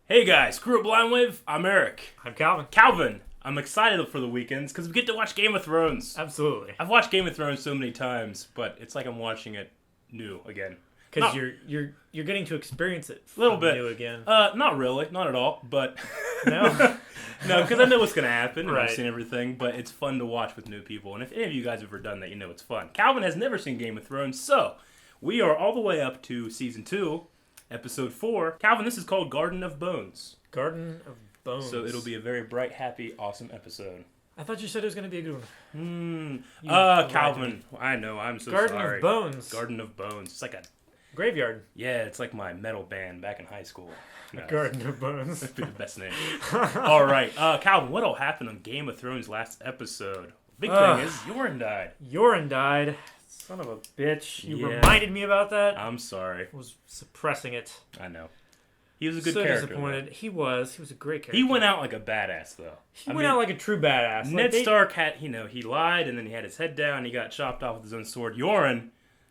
Hey guys, Crew of Blind Wave, I'm Eric. I'm Calvin. Calvin, I'm excited for the weekends because we get to watch Game of Thrones. Absolutely. I've watched Game of Thrones so many times, but it's like I'm watching it new again. Because you're getting to experience it A little bit new again. Not really, not at all, but... No? No, because I know what's going to happen, and Right. I've seen everything, but it's fun to watch with new people. And if any of you guys have ever done that, you know it's fun. Calvin has never seen Game of Thrones, so we are all the way up to Season 2, Episode 4. Calvin, this is called Garden of Bones. Garden of Bones. So it'll be a very bright, happy, awesome episode. I thought you said it was going to be a good one. Calvin, I know, I'm so Garden sorry. of Bones. Garden of Bones. It's like a... Graveyard. Yeah, it's like my metal band back in high school. No, Garden of Bones. That'd be the best name. All right, Calvin, what all happened on Game of Thrones last episode? Big thing is, Yoren died. Yoren died. Son of a bitch. You Yeah. reminded me about that. I'm sorry. I was suppressing it. I know. He was a good so character. disappointed. Though. He was a great character. He went out like a badass, though. He went out like a true badass. Ned Stark had, he lied, and then he had his head down, he got chopped off with his own sword. Yoren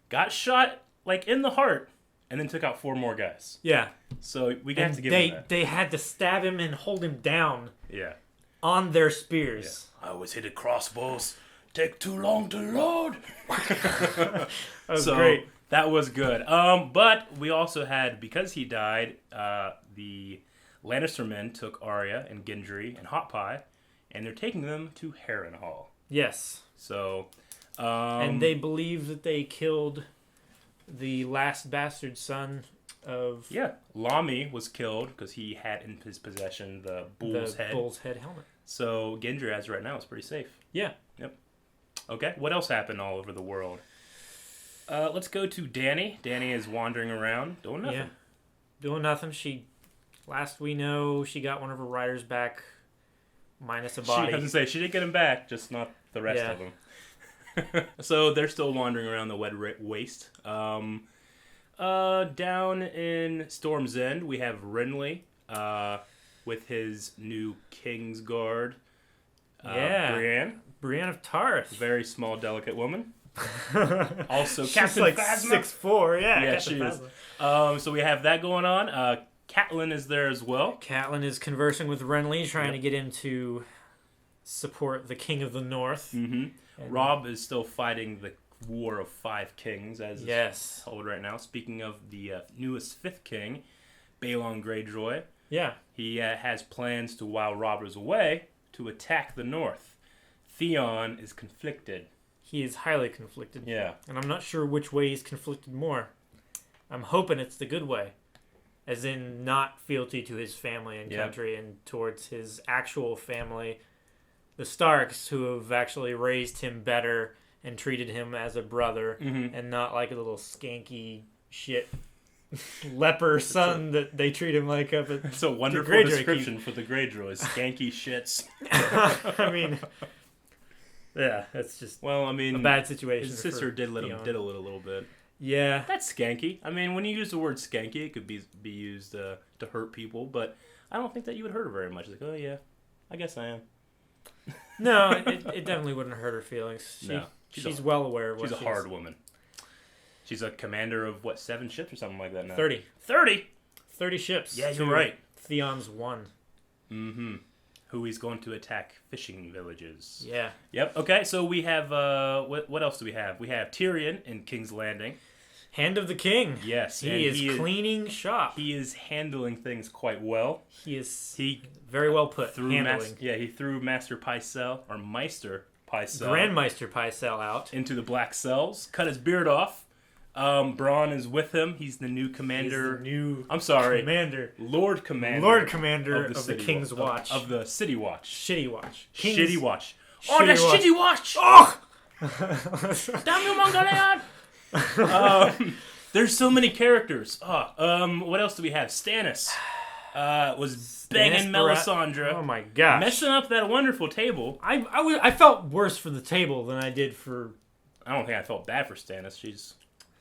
got shot, like, in the heart, and then took out 4 more guys. Yeah. So we got to give him that. They had to stab him and hold him down. Yeah. On their spears. Yeah. I always hit crossbows. Take too long to load. That was great. That was good. But we also had, because he died, the Lannister men took Arya and Gendry and Hot Pie, and they're taking them to Harrenhal. Yes. So, and they believe that they killed the last bastard son of... Yeah, Lamy was killed because he had in his possession the bull's head. Bull's head helmet. So Gendry, as right now, is pretty safe. Yeah. Yep. Okay, what else happened all over the world? Let's go to Dany. Dany is wandering around, doing nothing. Yeah. Doing nothing. Last we know, she got one of her riders back, minus a body. She doesn't say she did get him back, just not the rest of them. So they're still wandering around the Wed Waste. Down in Storm's End, we have Renly with his new King's Guard. Brienne of Tarth. Very small, delicate woman. Also, She's Captain like Phasma. 6'4", yeah. Yeah, Captain she is. Phasma. So we have that going on. Catelyn is there as well. Catelyn is conversing with Renly, trying to get him to support the King of the North. Mm-hmm. Robb is still fighting the War of 5 Kings, as is told right now. Speaking of the newest 5th King, Balon Greyjoy. Yeah. He has plans to, while Robb is away, to attack the North. Theon is conflicted. He is highly conflicted. Yeah. And I'm not sure which way he's conflicted more. I'm hoping it's the good way. As in not fealty to his family and country and towards his actual family. The Starks, who have actually raised him better and treated him as a brother and not like a little skanky shit leper son that they treat him like up at It's a wonderful description for the Greyjoys. Skanky shits. I mean... Yeah, that's just a bad situation. His sister did let him diddle it a little bit. Yeah. That's skanky. I mean, when you use the word skanky, it could be used to hurt people, but I don't think that you would hurt her very much. Like, oh yeah, I guess I am. No, it definitely wouldn't hurt her feelings. She's well aware of what she's a hard woman. She's a commander of, 7 ships or something like that now? 30. 30? 30 ships. Yeah, you're right. Theon's 1. Mm-hmm. Who he's going to attack fishing villages. Yeah. Yep. Okay, so we have, what else do we have? We have Tyrion in King's Landing. Hand of the King. Yes. He is cleaning shop. He is handling things quite well. He very well put. Handling. He threw Master Pycelle, or Meister Pycelle. Grandmeister Pycelle out. Into the Black Cells. Cut his beard off. Bronn is with him. He's the new commander. Lord Commander of the King's Watch. Of the City Watch. Shitty Watch. Shitty Watch. Oh, the Shitty Watch! Oh! Damn you, Mongolian! There's so many characters. What else do we have? Stannis was banging Melisandre. Oh my gosh. Messing up that wonderful table. I felt worse for the table than I did for... I don't think I felt bad for Stannis.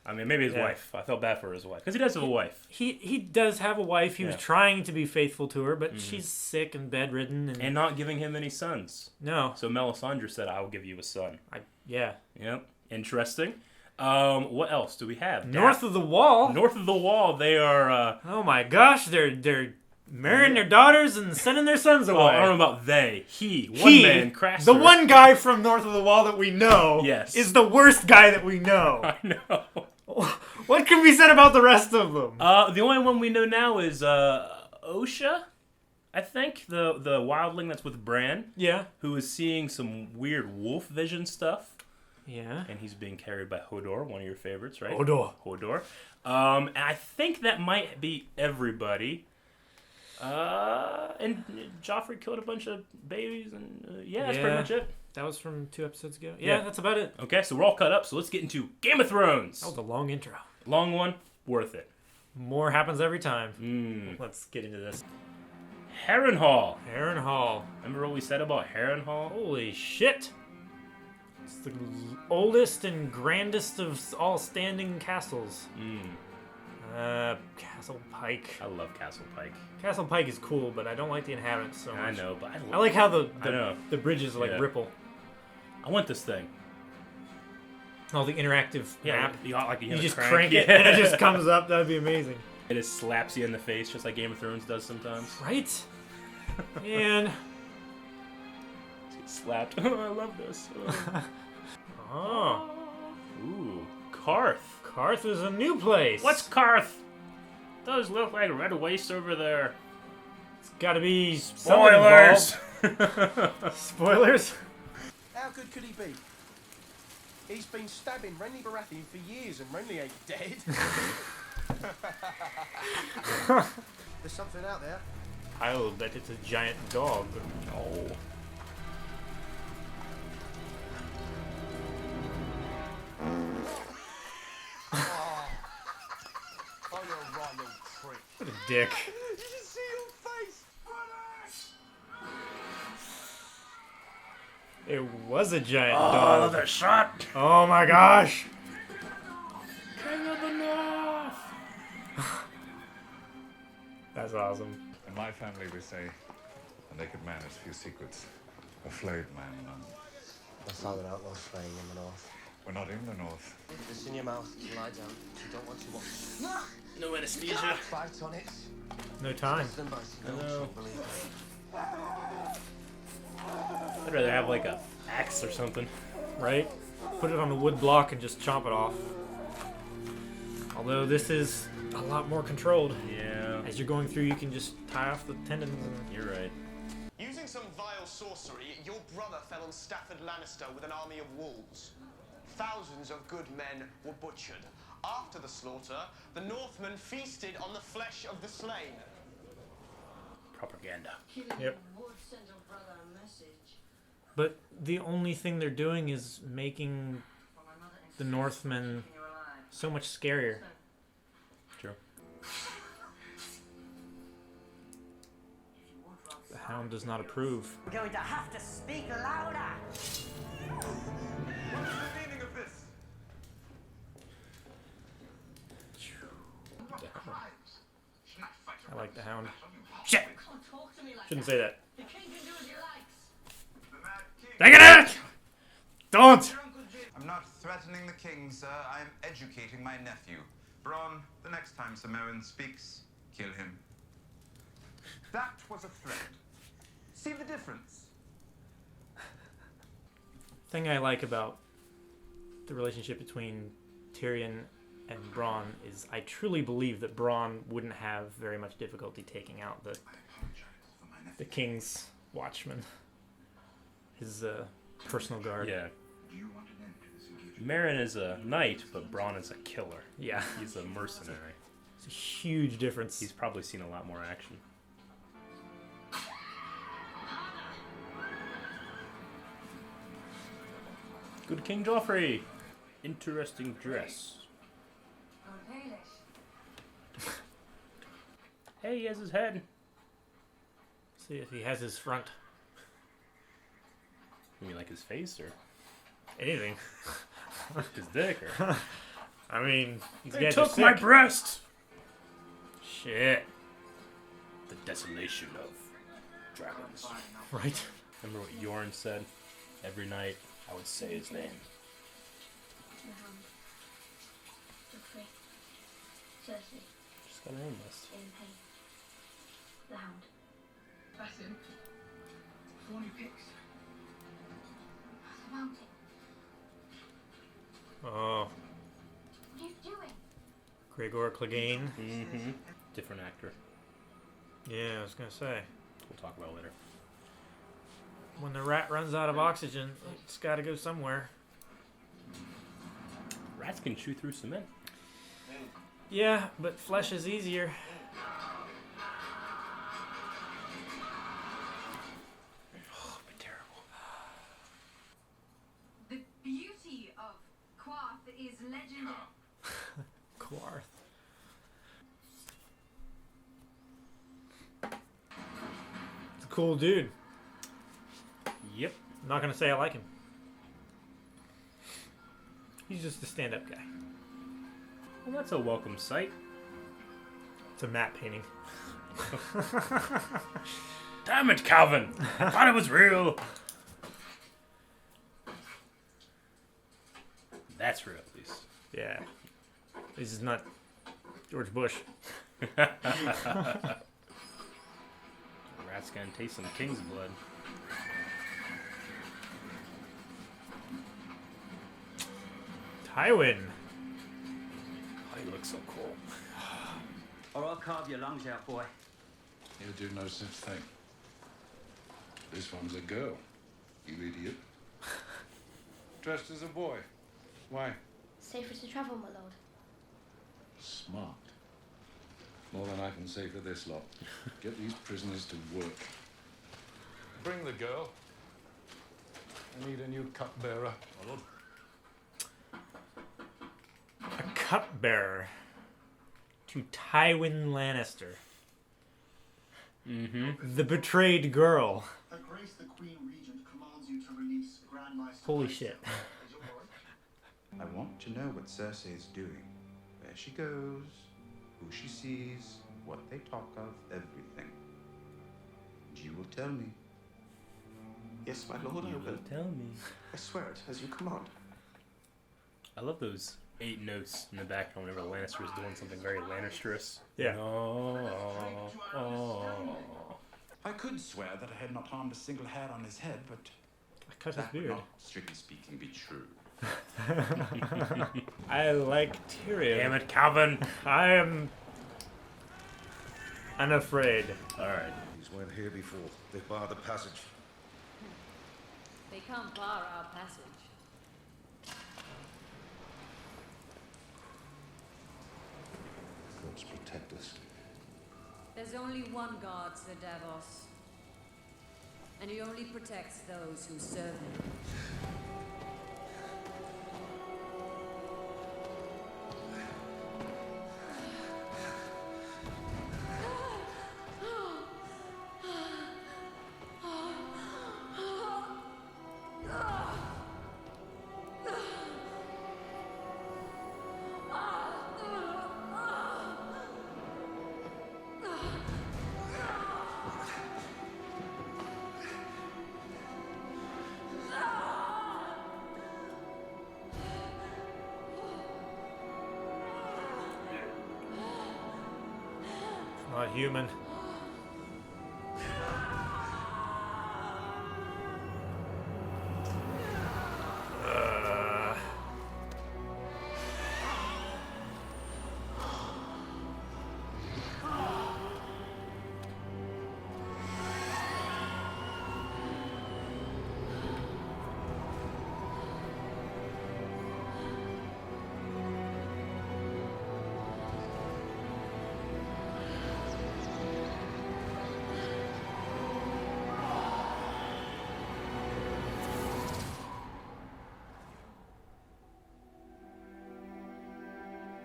Maybe his wife. I felt bad for his wife. Because he does have a wife. He does have a wife. He was trying to be faithful to her, but she's sick and bedridden. And not giving him any sons. No. So Melisandre said, I will give you a son. Yeah. Yep. Interesting. What else do we have? North of the Wall. North of the Wall, they are... oh my gosh, they're marrying their daughters and sending their sons away. Oh, I don't know about they. One man, Craster. The one guy from North of the Wall that we know Yes. is the worst guy that we know. I know. What can be said about the rest of them? The only one we know now is Osha, I think, the wildling that's with Bran. Yeah. Who is seeing some weird wolf vision stuff. Yeah. And he's being carried by Hodor, one of your favorites, right? Hodor. And I think that might be everybody. And Joffrey killed a bunch of babies, and that's pretty much it. That was from 2 episodes ago. Yeah, that's about it. Okay, so we're all cut up, so let's get into Game of Thrones. That was a long intro. Long one, worth it. More happens every time. Let's get into this. Harrenhal. Harrenhal. Remember what we said about Harrenhal? Holy shit. It's the oldest and grandest of all standing castles. Castle Pike. I love Castle Pike. Castle Pike is cool, but I don't like the inhabitants so much. I know, but I like how the bridges like ripple. I want this thing. Oh, the interactive map. You just crank it and it just comes up. That'd be amazing. It just slaps you in the face, just like Game of Thrones does sometimes. Right? And slapped. Oh, I love this. Oh. Ooh, Karth. Karth is a new place. What's Karth? Those look like red wastes over there. It's gotta be spoilers. Spoilers? How good could he be? He's been stabbing Renly Baratheon for years and Renly ain't dead. There's something out there. I'll bet it's a giant dog. Oh. Oh, you're a right little prick. What a dick. You should see your face. It was a giant dog. Oh, the shot. Oh my gosh. King of the North. That's awesome. In my family, we say a naked man has few secrets. A flayed man, none. That's how an outlaw's playing in the north. We're not in the north. It's in your mouth. Lie down. You don't want to watch. No anesthesia. 5 tonics. No time. No. I'd rather have like a axe or something. Right? Put it on a wood block and just chomp it off. Although this is a lot more controlled. Yeah. As you're going through, you can just tie off the tendons. And... You're right. Using some vile sorcery, your brother fell on Stafford Lannister with an army of wolves. Thousands of good men were butchered. After the slaughter, the Northmen feasted on the flesh of the slain. Propaganda. Yep. But the only thing they're doing is making the Northmen so much scarier. True. The Hound does not approve. We're going to have to speak louder. What is the meaning of this? I like the Hound. Shit! Shouldn't say that. The king can do as he likes. Dang it! Don't! I'm not threatening the king, sir. I'm educating my nephew. Bronn, the next time Sir Meryn speaks, kill him. That was a threat. See the difference? Thing I like about the relationship between Tyrion and Bronn is I truly believe that Bronn wouldn't have very much difficulty taking out the king's watchman, his personal guard. Yeah. Meryn is a knight, but Bronn is a killer. Yeah. He's a mercenary. It's a huge difference. He's probably seen a lot more action. Good King Joffrey. Interesting dress. Hey, he has his head. See if he has his front. You mean like his face or Anything. his dick? Or... I mean, these They guys are took my sick. breast. Shit. The desolation of dragons. Right? Remember what Yorn said? Every night I would say his name. Joffrey, Cersei, Just got a name list. in pain. the hound? That's him. 4 new picks. The mountain. Oh, What are you doing? Gregor Clegane. Mm-hmm. Different actor. Yeah, I was gonna say. We'll talk about it later. When the rat runs out of oxygen, it's got to go somewhere. Rats can chew through cement. Yeah, but flesh is easier. Oh, it'd be terrible. The beauty of Quarth is legendary. Quarth. It's a cool dude. Yep. I'm not gonna say I like him. He's just a stand-up guy. Well, that's a welcome sight. It's a matte painting. Damn it, Calvin! I thought it was real. That's real, at least. Yeah. This is not George Bush. Rat's gonna taste some king's blood. Tywin. Oh, he looks so cool. Or I'll carve your lungs out, boy. You do no such thing. This one's a girl, you idiot. Dressed as a boy. Why? Safer to travel, my lord. Smart. More than I can say for this lot. Get these prisoners to work. Bring the girl. I need a new cupbearer. My lord. A cupbearer to Tywin Lannister. Mm-hmm. The betrayed girl. Her Grace the Queen Regent commands you to release Grand Maester. Holy shit. I want to know what Cersei is doing, where she goes, who she sees, what they talk of, everything. And you will tell me. Yes, my lord, I will. Tell me. I swear it, as you command. I love those 8 notes in the background whenever Lannister is doing something very Lannisterous. Yeah. Oh. I could swear that I had not harmed a single hair on his head, but I cut his that would beard. not, strictly speaking, be true. I like Tyrion. Damn it, Calvin! I am unafraid. Alright. These weren't here before. They barred the passage. They can't bar our passage. Gods protect us. There's only one God, Sir Davos. And he only protects those who serve him. Not human.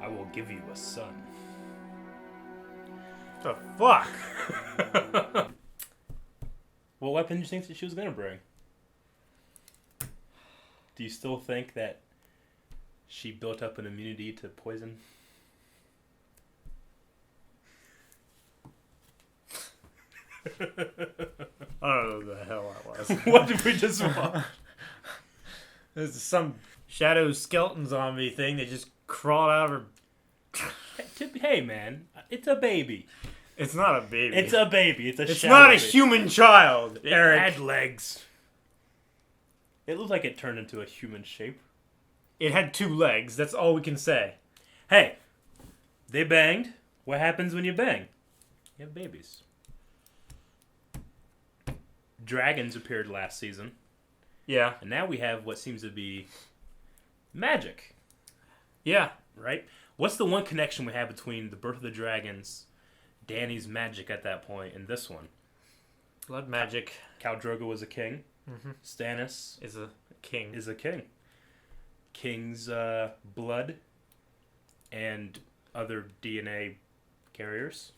I will give you a son. The fuck? What weapon do you think that she was gonna bring? Do you still think that she built up an immunity to poison? I don't know who the hell that was. What did we just watch? There's some shadow skeleton zombie thing that just crawled out of her. Hey man, it's a baby. It's not a baby. It's a baby. It's It's shadow not a baby. human child, It Eric. had legs. It looked like it turned into a human shape. It had 2 legs. That's all we can say. Hey, they banged. What happens when you bang? You have babies. Dragons appeared last season. Yeah. And now we have what seems to be magic. Yeah. Right? What's the one connection we have between the birth of the dragons, Dany's magic at that point, and this one? Blood magic. Khal Drogo was a king. Mm-hmm. Stannis is a king. King's blood and other DNA carriers.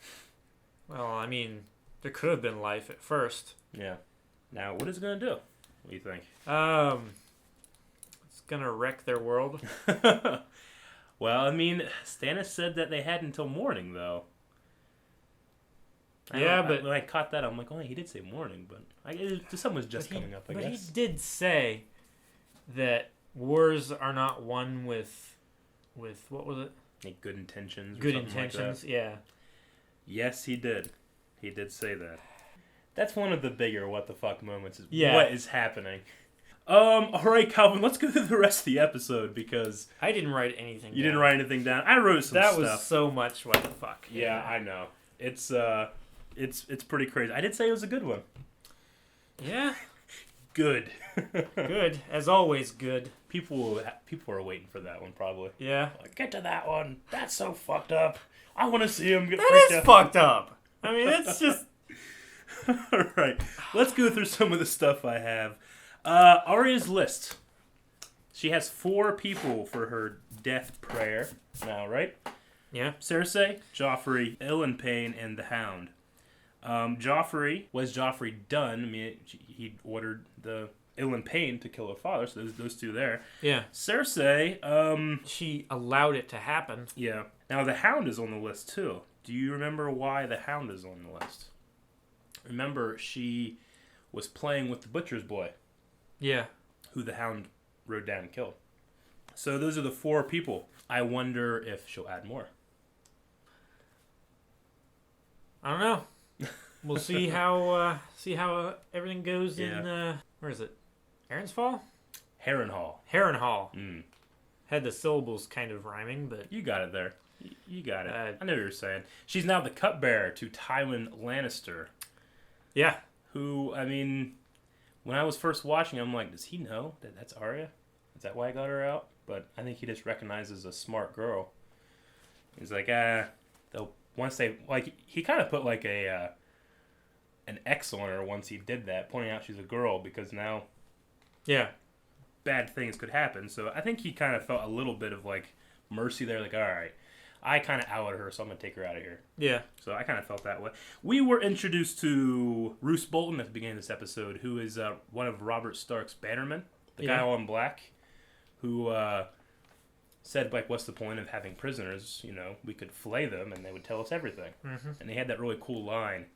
Well, I mean, there could have been life at first. Yeah. Now, what is it going to do? What do you think? It's going to wreck their world. Well, I mean, Stannis said that they had until morning, though. But when I caught that, I'm like, oh, he did say morning, but the sun was just coming up, I guess. But he did say that wars are not won with what was it? Like good intentions. Good intentions, like yeah. Yes, he did. He did say that. That's one of the bigger what the fuck moments. Yeah. What is happening? All right, Calvin. Let's go through the rest of the episode because I didn't write anything. You didn't write anything down. I wrote some stuff. That was so much what the fuck. Yeah, I know. It's pretty crazy. I did say it was a good one. Yeah. Good. Good, as always. Good. People are waiting for that one probably. Yeah. Like, get to that one. That's so fucked up. I want to see him get that freaked is out. fucked up. I mean, it's just. All right. Let's go through some of the stuff I have. Arya's list. She has 4 people for her death prayer now, right? Yeah. Cersei, Joffrey, Ilyn Payne, and the Hound. Joffrey, was Joffrey done? I mean, he ordered the Ilyn Payne to kill her father, so there's those 2 there. Yeah. Cersei, she allowed it to happen. Yeah. Now the Hound is on the list too. Do you remember why the Hound is on the list? Remember, she was playing with the butcher's boy. Yeah. Who the Hound rode down and killed. So those are the 4 people. I wonder if she'll add more. I don't know. We'll see how everything goes in where is it? Harrenhal? Harrenhal. Harrenhal. Had the syllables kind of rhyming, but you got it there. You got it. I know what you're saying. She's now the cupbearer to Tywin Lannister. Yeah. Who, I mean, when I was first watching, I'm like, does he know that that's Arya? Is that why I got her out? But I think he just recognizes a smart girl. He's like, once they, like, he kind of put like an X on her once he did that, pointing out she's a girl because now, bad things could happen. So I think he kind of felt a little bit of like mercy there, like, all right, I kind of outed her, so I'm gonna take her out of here. Yeah. So I kind of felt that way. We were introduced to Roose Bolton at the beginning of this episode, who is one of Robert Stark's bannermen, the guy all in black, who said, like, what's the point of having prisoners? You know, we could flay them and they would tell us everything. Mm-hmm. And they had that really cool line,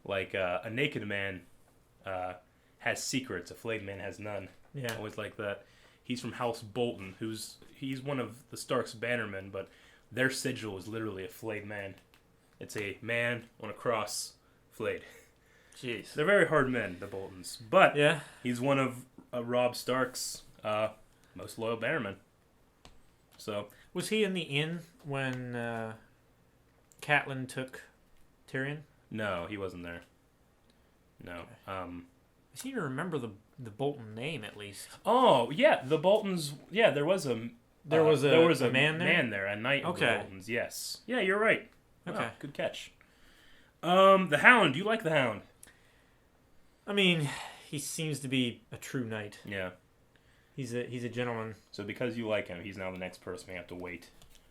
like, a naked man has secrets, a flayed man has none. Yeah. Always like that. He's from House Bolton, he's one of the Stark's bannermen, but their sigil is literally a flayed man. It's a man on a cross, flayed. Jeez. They're very hard men, the Boltons. But yeah, he's one of Robb Stark's most loyal bannermen. So was he in the inn when Catelyn took Tyrion? No, he wasn't there. No. I seem to remember the Bolton name at least. Oh yeah, the Boltons. Yeah, there was a man there? a knight of the Boltons. Yes. Yeah, you're right. Okay, wow, good catch. The Hound. Do you like the Hound? I mean, he seems to be a true knight. Yeah. He's a gentleman. So because you like him, he's now the next person we have to wait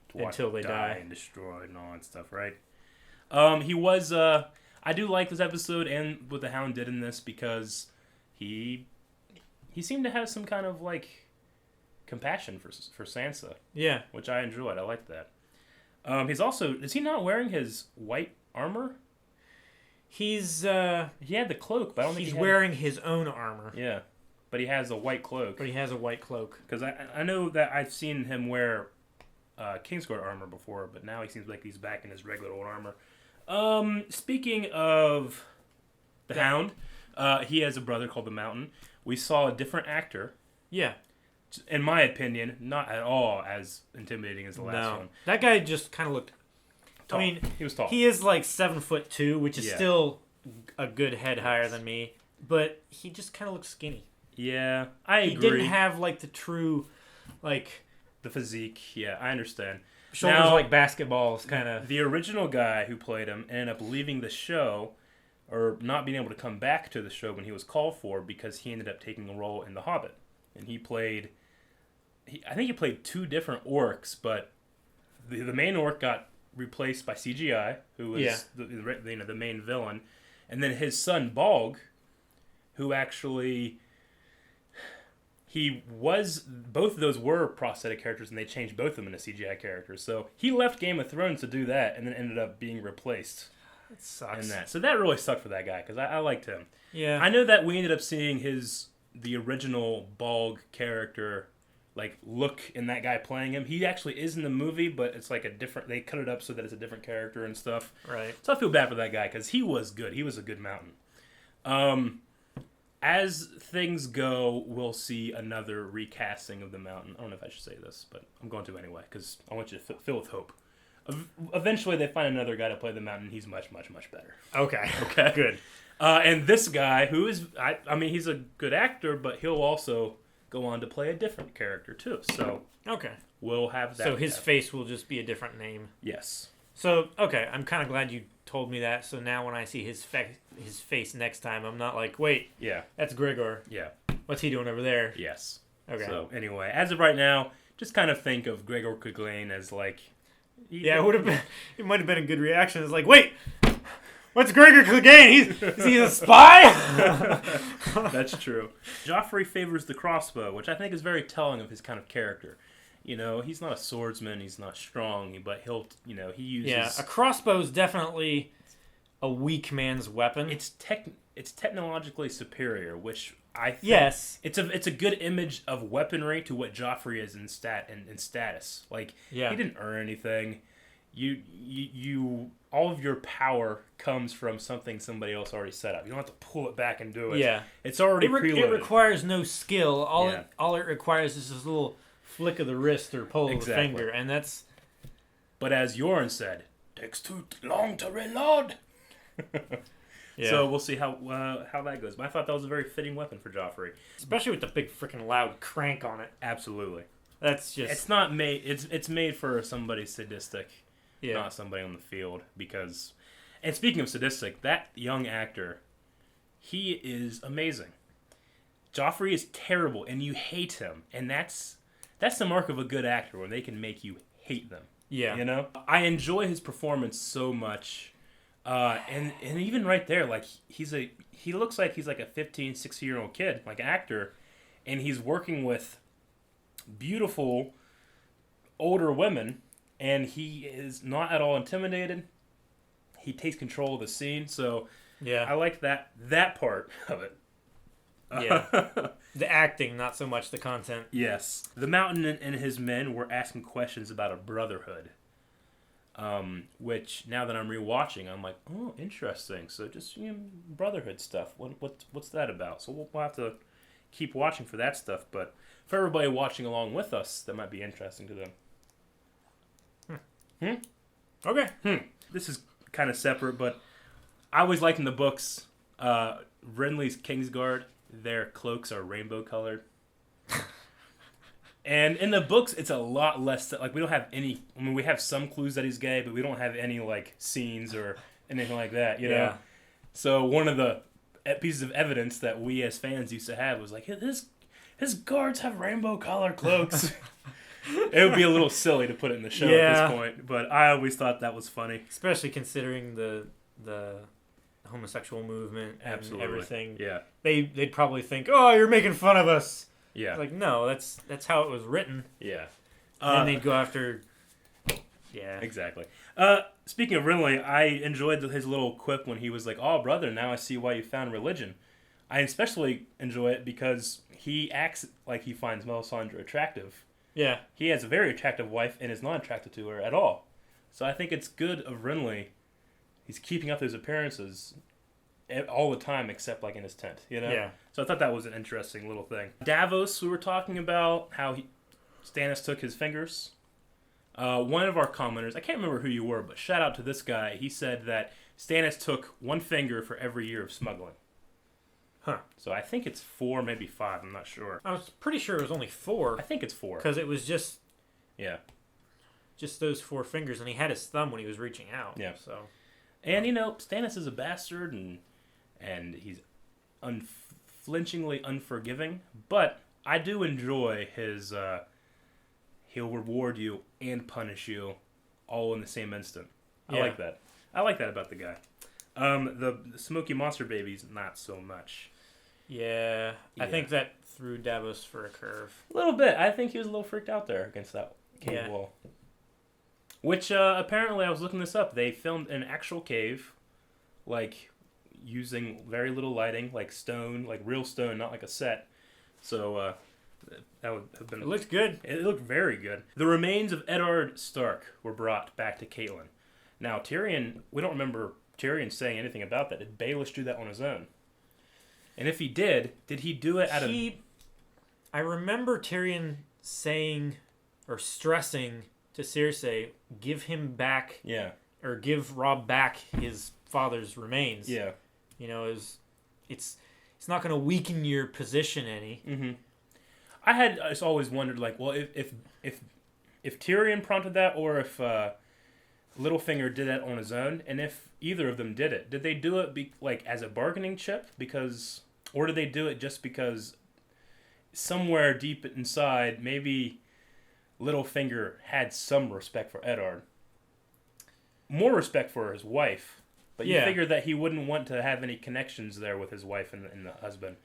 to watch until they die and destroy and all that stuff, right? He was. I do like this episode and what the Hound did in this because he seemed to have some kind of like compassion for Sansa. Yeah, which I enjoyed. I liked that. He's also, is he not wearing his white armor? He had the cloak, but I don't think he's wearing his own armor. Yeah, but he has a white cloak. Because I know that I've seen him wear Kingsguard armor before, but now he seems like he's back in his regular old armor. Speaking of the Hound, he has a brother called the Mountain. We saw a different actor. Yeah. In my opinion, not at all as intimidating as the last one. That guy just kind of looked tall. I mean, he was tall. He is like 7'2", which is still a good head higher than me, but he just kind of looks skinny. Yeah, I agree. He didn't have like the true, like the physique. Yeah, I understand. Shoulders now, like basketballs, kind of. The original guy who played him ended up leaving the show, or not being able to come back to the show when he was called for because he ended up taking a role in The Hobbit, and he played. I think he played 2 different orcs, but the main orc got replaced by CGI, who was the main villain, and then his son Bolg, who actually both of those were prosthetic characters, and they changed both of them into CGI characters. So he left Game of Thrones to do that, and then ended up being replaced. That sucks. In that, so that really sucked for that guy because I liked him. Yeah, I know that we ended up seeing the original Bolg character. Like, look in that guy playing him. He actually is in the movie, but it's like they cut it up so that it's a different character and stuff. Right. So I feel bad for that guy because he was good. He was a good Mountain. As things go, we'll see another recasting of the Mountain. I don't know if I should say this, but I'm going to anyway because I want you to fill with hope. Eventually, they find another guy to play the Mountain. He's much, much, much better. Okay. Good. And this guy, who is, I mean, he's a good actor, but he'll also go on to play a different character too. So we'll have that. So his face will just be a different name. Yes. So I'm kind of glad you told me that. So now when I see his face next time, I'm not like, wait, that's Gregor. Yeah. What's he doing over there? Yes. Okay. So anyway, as of right now, just kind of think of Gregor Clegane as like. It would have been. It might have been a good reaction. It's like, wait. What's Gregor Clegane? Is he a spy? That's true. Joffrey favors the crossbow, which I think is very telling of his kind of character. You know, he's not a swordsman, he's not strong, but he uses... Yeah, a crossbow is definitely a weak man's weapon. It's technologically superior, which I think... Yes. It's a good image of weaponry to what Joffrey is in status. Like, he didn't earn anything. You all of your power comes from something somebody else already set up. You don't have to pull it back and do it. Yeah. It's already preloaded. It requires no skill. All it requires is this little flick of the wrist or pull of the finger, and that's... But as Yoren said, takes too long to reload. So we'll see how that goes. But I thought that was a very fitting weapon for Joffrey. Especially with the big freaking loud crank on it. Absolutely. That's just... It's not made... It's made for somebody sadistic. Yeah. Not somebody on the field, because... And speaking of sadistic, that young actor, he is amazing. Joffrey is terrible, and you hate him. And that's the mark of a good actor, where they can make you hate them. Yeah. You know? I enjoy his performance so much. And even right there, like, he looks like he's like a 15, 16-year-old kid, like an actor, and he's working with beautiful older women, and he is not at all intimidated. He takes control of the scene, so I like that part of it. Yeah. The acting, not so much the content. Yes. The Mountain and his men were asking questions about a brotherhood, which now that I'm rewatching, I'm like, oh, interesting. So just brotherhood stuff. What's that about? So we'll have to keep watching for that stuff. But for everybody watching along with us, that might be interesting to them. Okay. This is kind of separate, but I always liked in the books, Renly's Kingsguard, their cloaks are rainbow colored. And in the books, it's a lot less, like, we don't have any, I mean, we have some clues that he's gay, but we don't have any, like, scenes or anything like that, you know? So one of the pieces of evidence that we as fans used to have was like, his guards have rainbow colored cloaks. It would be a little silly to put it in the show at this point, but I always thought that was funny. Especially considering the homosexual movement and everything. Yeah. They'd probably think, oh, you're making fun of us. Yeah. It's like, no, that's how it was written. Yeah. And they'd go after... Yeah. Exactly. Speaking of Renly, I enjoyed his little quip when he was like, oh, brother, now I see why you found religion. I especially enjoy it because he acts like he finds Melisandre attractive. Yeah. He has a very attractive wife and is not attracted to her at all. So I think it's good of Renly. he's keeping up those appearances all the time except like in his tent, you know? Yeah. So I thought that was an interesting little thing. Davos, we were talking about how Stannis took his fingers. One of our commenters, I can't remember who you were, but shout out to this guy. He said that Stannis took one finger for every year of smuggling. Huh. So I think it's 4, maybe 5. I'm not sure. I was pretty sure it was only 4. I think it's 4. Because it was just those 4 fingers, and he had his thumb when he was reaching out. Yeah. So, and you know, Stannis is a bastard, and he's unflinchingly unforgiving. But I do enjoy his. He'll reward you and punish you, all in the same instant. I like that. I like that about the guy. The Smoky Monster Babies, not so much. Yeah, I think that threw Davos for a curve. A little bit. I think he was a little freaked out there against that cave wall. Which, apparently, I was looking this up. They filmed an actual cave, like, using very little lighting, like stone, like real stone, not like a set. So, that would have been... It looked good. It looked very good. The remains of Eddard Stark were brought back to Catelyn. Now, Tyrion, we don't remember Tyrion saying anything about that. Did Baelish do that on his own? And if he did he do it out of... I remember Tyrion saying, or stressing to Cersei, give him back... Yeah. Or give Robb back his father's remains. Yeah. You know, it's not going to weaken your position any. Mm-hmm. I just always wondered, like, well, if Tyrion prompted that, or if Littlefinger did that on his own, and if either of them did they do it like as a bargaining chip, or did they do it just because somewhere deep inside, maybe Littlefinger had some respect for Eddard, more respect for his wife, but you figured that he wouldn't want to have any connections there with his wife and the husband.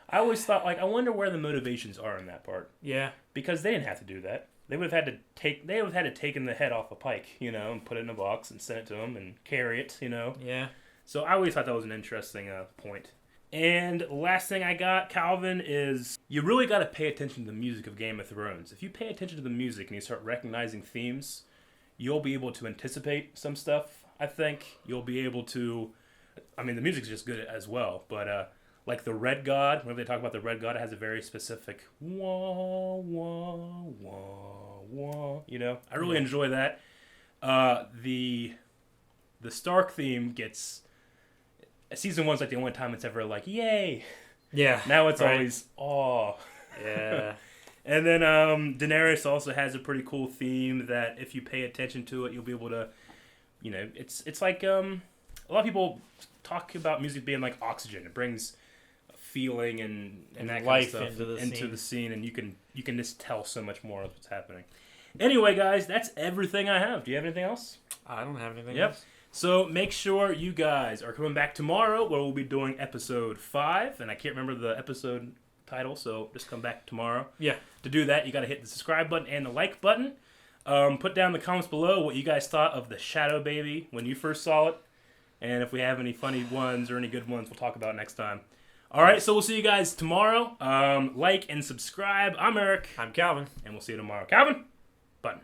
I always thought, like, I wonder where the motivations are in that part. Yeah. Because they didn't have to do that. They would have had to take the head off a pike, you know, and put it in a box and send it to him and carry it, you know. Yeah. So I always thought that was an interesting point. And last thing I got, Calvin, is you really got to pay attention to the music of Game of Thrones. If you pay attention to the music and you start recognizing themes, you'll be able to anticipate some stuff, I think. You'll be able to... I mean, the music's just good as well, but... like the Red God, whenever they talk about the Red God, it has a very specific wah, wah, wah, wah, you know? I really enjoy that. The Stark theme gets... Season 1's like the only time it's ever like, yay! Yeah. Now it's always, aw. Yeah. And then Daenerys also has a pretty cool theme that if you pay attention to it, you'll be able to, you know, it's like, a lot of people talk about music being like oxygen. It brings... feeling and that life kind of stuff into the scene, and you can just tell so much more of what's happening. Anyway, guys, that's everything I have. Do you have anything else? I don't have anything else. else. So make sure you guys are coming back tomorrow, where we'll be doing episode 5, and I can't remember the episode title, so just come back tomorrow. Yeah. To do that, you got to hit the subscribe button and the like button. Put down in the comments below what you guys thought of the Shadow Baby when you first saw it, and if we have any funny ones or any good ones, we'll talk about next time. All right, so we'll see you guys tomorrow. Like and subscribe. I'm Eric. I'm Calvin. And we'll see you tomorrow. Calvin, button.